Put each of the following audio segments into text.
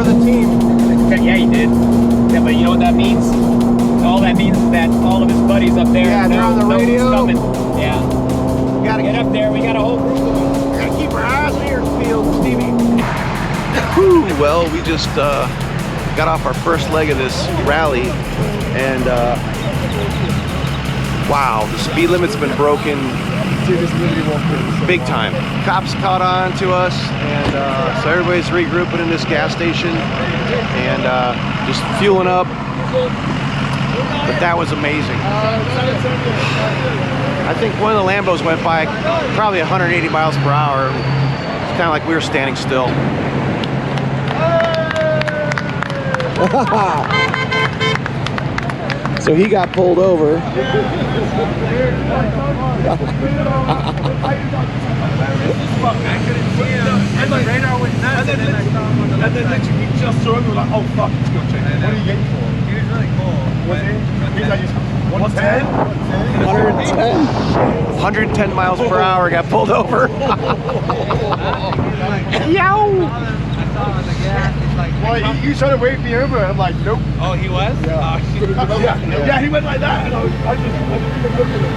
the team. Yeah, he did. Yeah, but you know what that means? All that means is that all of his buddies up there. Yeah, they're on the radio. Coming. Yeah. We gotta get up there. We got a whole group of them. We gotta keep our eyes on your field, Stevie. Well, we just got off our first leg of this rally, and wow, the speed limit's been broken big time. Cops caught on to us, and so everybody's regrouping in this gas station and just fueling up. But that was amazing. I think one of the Lambos went by probably 180 miles per hour. It's kind of like we were standing still. So he got pulled over. And the radar went nuts. And then literally he just saw him and was like, oh fuck, it's gonna change. What are you getting for? He was really cool. Was he? He's like 110? 110 miles per hour, got pulled over. Yow! Well, you tried to wave me over, I'm like, nope. Oh, he was? Yeah. Yeah, he went like that, and I just looked at him.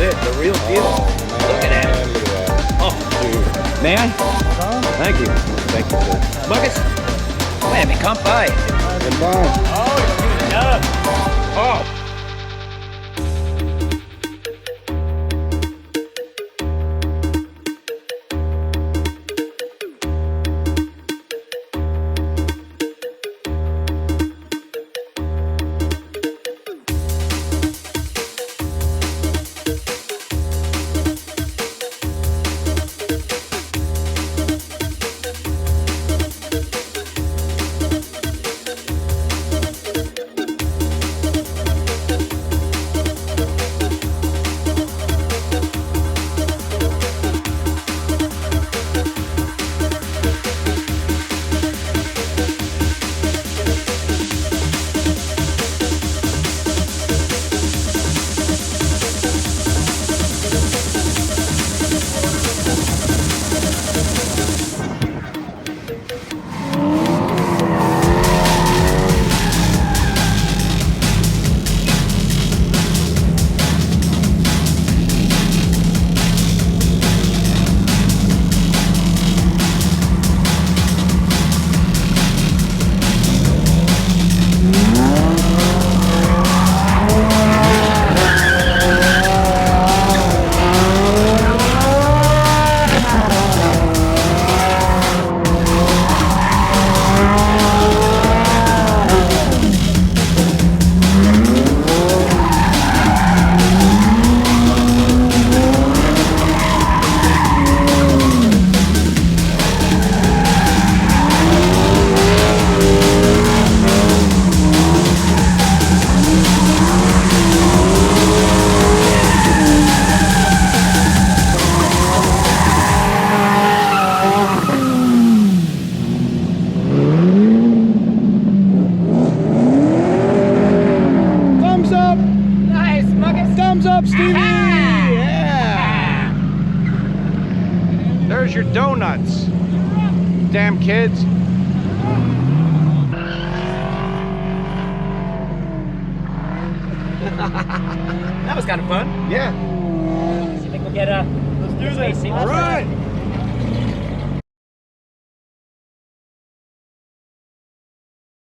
it, the real deal. Look at that. Look at that. Oh, dude. May I? Thank you. Thank you, sir. Marcus, let me come by. Goodbye. Oh, you're good enough. Oh. There's your donuts. Damn kids. That was kind of fun. Yeah. So I think we'll get Let's do this. All right.